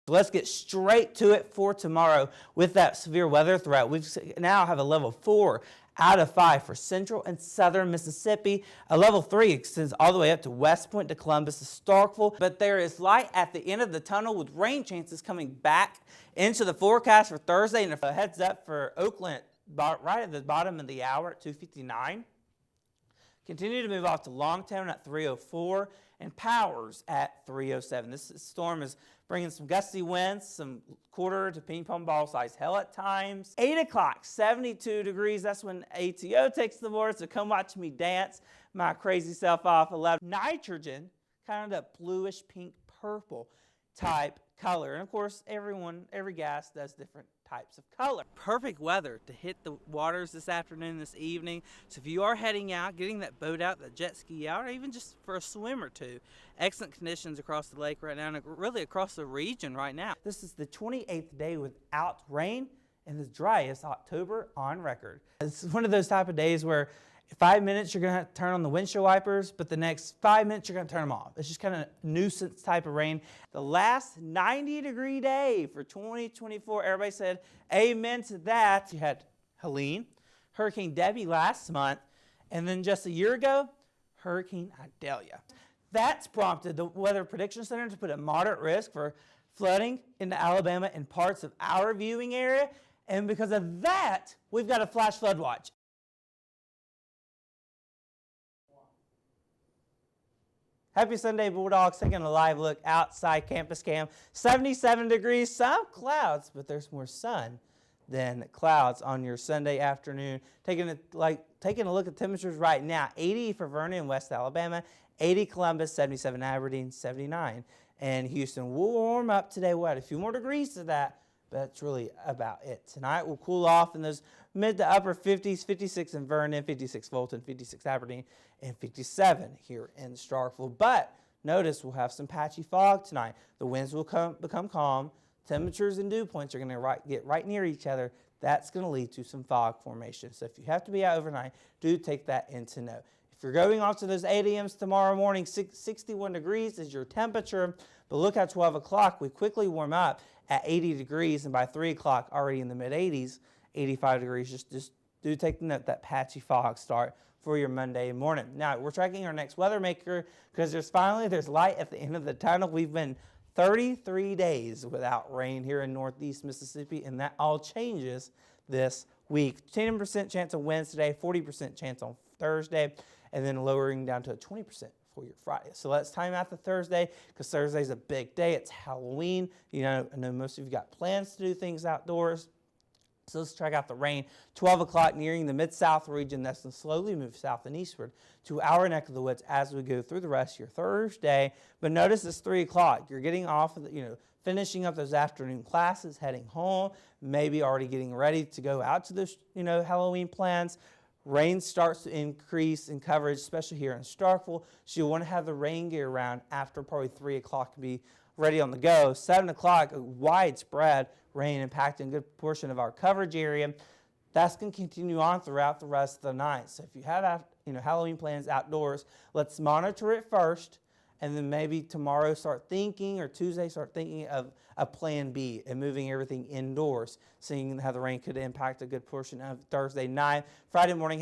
So let's get straight to it for tomorrow with that severe weather threat. We now have a level 4 out of 5 for central and southern Mississippi. A level 3 extends all the way up to West Point to Columbus to Starkville. But there is light at the end of the tunnel with rain chances coming back into the forecast for Thursday. And a heads up for Oakland right at the bottom of the hour at 2:59. Continue to move off to Longtown at 3:04 and Powers at 3:07. This storm is bringing some gusty winds, some quarter to ping pong ball size hail at times. 8 o'clock, 72 degrees. That's when ATO takes the board. So come watch me dance my crazy self off. 11. Nitrogen, kind of that bluish pink purple type color. And of course, every gas does different types of color. Perfect weather to hit the waters this afternoon, this evening. So if you are heading out, getting that boat out, that jet ski out, or even just for a swim or two, excellent conditions across the lake right now, and really across the region right now. This is the 28th day without rain and the driest October on record. It's one of those type of days where 5 minutes you're going to have to turn on the windshield wipers, but the next 5 minutes you're going to turn them off. It's just kind of nuisance type of rain. The last 90-degree day for 2024, everybody said amen to that. You had Helene, Hurricane Debbie last month, and then just a year ago, Hurricane Idalia. That's prompted the Weather Prediction Center to put a moderate risk for flooding into Alabama and parts of our viewing area. And because of that, we've got a flash flood watch. Happy Sunday, Bulldogs. Taking a live look outside Campus Cam. 77 degrees, some clouds, but there's more sun than clouds on your Sunday afternoon. Taking a look at temperatures right now. 80 for Vernon, West Alabama. 80 Columbus, 77 Aberdeen, 79. And Houston will warm up today. We'll add a few more degrees to that, but that's really about it. Tonight we'll cool off in those mid to upper 50s, 56 in Vernon, 56 Fulton, 56 Aberdeen, and 57 here in Starkville. But notice we'll have some patchy fog tonight. The winds will become calm. Temperatures and dew points are going to get right near each other. That's going to lead to some fog formation. So if you have to be out overnight, do take that into note. If you're going off to those 8 a.m.s tomorrow morning, 61 degrees is your temperature. But look at 12 o'clock. We quickly warm up at 80 degrees, and by 3 o'clock, already in the mid-80s, 85 degrees. Just do take the note that patchy fog start for your Monday morning. Now, we're tracking our next weather maker because there's light at the end of the tunnel. We've been 33 days without rain here in northeast Mississippi, and that all changes this week. 10% chance of winds today, 40% chance on Thursday, and then lowering down to a 20% for your Friday. So let's time out the Thursday because Thursday's a big day. It's Halloween. You know, I know most of you got plans to do things outdoors. So let's check out the rain. 12 o'clock nearing the Mid-South region. That's going to slowly move south and eastward to our neck of the woods as we go through the rest of your Thursday. But notice it's 3 o'clock. You're getting off, finishing up those afternoon classes, heading home, maybe already getting ready to go out to those, Halloween plans. Rain starts to increase in coverage, especially here in Starkville. So you'll want to have the rain gear around after probably 3 o'clock to be ready on the go. 7 o'clock, widespread rain impacting a good portion of our coverage area. That's going to continue on throughout the rest of the night. So if you have Halloween plans outdoors, let's monitor it first, and then maybe tomorrow start thinking, or Tuesday start thinking of a plan B and moving everything indoors, seeing how the rain could impact a good portion of Thursday night. Friday morning,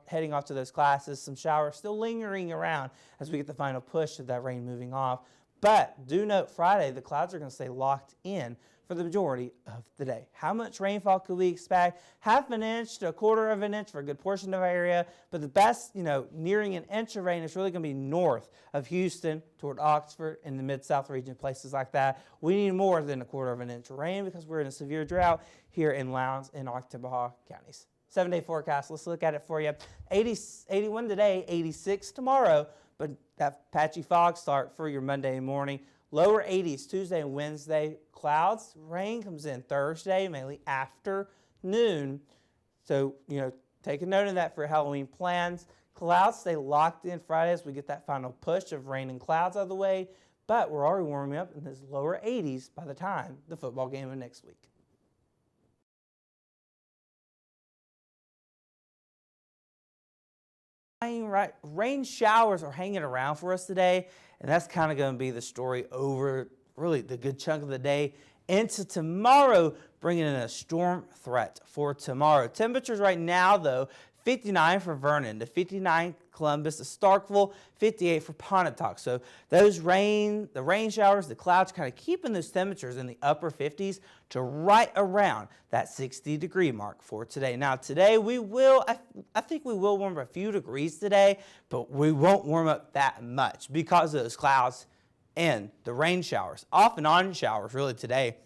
heading off to those classes, some showers still lingering around as we get the final push of that rain moving off. But do note Friday, the clouds are going to stay locked in for the majority of the day. How much rainfall could we expect? Half an inch to a quarter of an inch for a good portion of our area. But the best, nearing an inch of rain is really going to be north of Houston toward Oxford and the Mid-South region, places like that. We need more than a quarter of an inch of rain because we're in a severe drought here in Lowndes and Oktibbeha counties. 7-day forecast. Let's look at it for you. 81 today, 86 tomorrow. But that patchy fog start for your Monday morning. Lower 80s Tuesday and Wednesday. Clouds, rain comes in Thursday, mainly afternoon. So, take a note of that for Halloween plans. Clouds stay locked in Friday as we get that final push of rain and clouds out of the way. But we're already warming up in those lower 80s by the time the football game of next week. Rain showers are hanging around for us today, and that's kind of going to be the story over really the good chunk of the day into tomorrow, bringing in a storm threat for tomorrow. Temperatures right now, though, 59 for Vernon, to 59 Columbus, to Starkville, 58 for Pontotoc. So the rain showers, the clouds kind of keeping those temperatures in the upper 50s to right around that 60-degree mark for today. Now today I think we will warm up a few degrees today, but we won't warm up that much because of those clouds and the rain showers, off and on showers really today,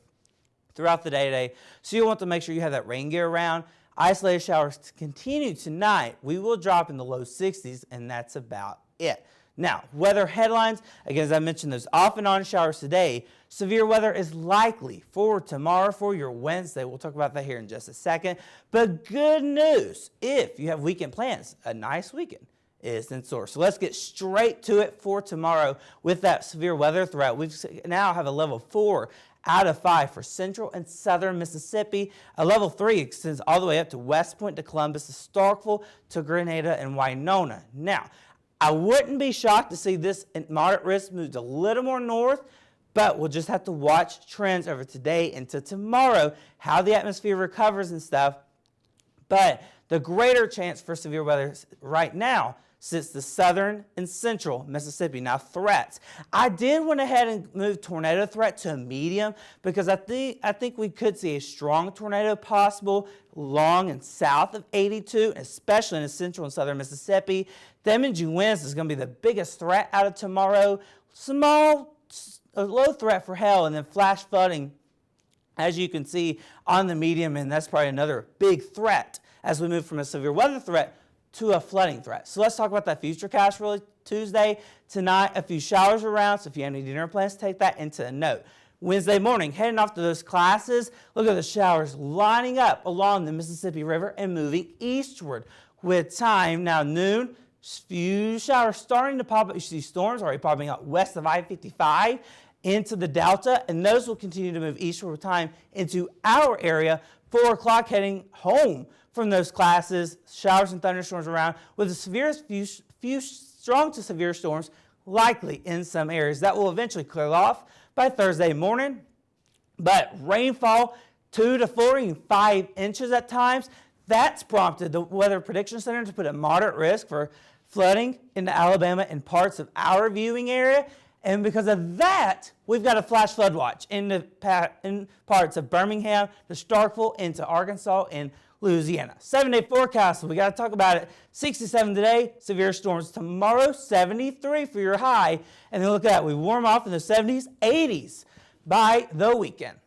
throughout the day today. So you'll want to make sure you have that rain gear around. Isolated showers to continue tonight. We will drop in the low 60s, and that's about it. Now, weather headlines. Again, as I mentioned, those off and on showers today. Severe weather is likely for tomorrow, for your Wednesday. We'll talk about that here in just a second. But good news, if you have weekend plans, a nice weekend is in store. So let's get straight to it for tomorrow with that severe weather threat. We now have a level 4 out of 5 for central and southern Mississippi. A level 3 extends all the way up to West Point, to Columbus, to Starkville, to Grenada, and Winona. Now, I wouldn't be shocked to see this moderate risk move a little more north, but we'll just have to watch trends over today into tomorrow, how the atmosphere recovers and stuff. But the greater chance for severe weather right now sits the southern and central Mississippi. Now, threats. I did went ahead and move tornado threat to a medium because I think we could see a strong tornado possible long and south of 82, especially in the central and southern Mississippi. Damaging winds is going to be the biggest threat out of tomorrow. Low threat for hail, and then flash flooding, as you can see on the medium, and that's probably another big threat as we move from a severe weather threat to a flooding threat. So let's talk about that futurecast really Tuesday. Tonight, a few showers around, so if you have any dinner plans, take that into a note. Wednesday morning, heading off to those classes, look at the showers lining up along the Mississippi River and moving eastward. With time, now noon, few showers starting to pop up. You see storms already popping up west of I-55 into the Delta, and those will continue to move eastward with time into our area. 4 o'clock heading home from those classes, showers and thunderstorms around with the few strong to severe storms likely in some areas. That will eventually clear off by Thursday morning, but rainfall 2 to 4, even 5 inches at times. That's prompted the Weather Prediction Center to put a moderate risk for flooding into Alabama and parts of our viewing area. And because of that, we've got a flash flood watch in parts of Birmingham, to Starkville, into Arkansas and Louisiana. 7-day forecast, we got to talk about it. 67 today, severe storms tomorrow, 73 for your high. And then look at that, we warm off in the 70s, 80s by the weekend.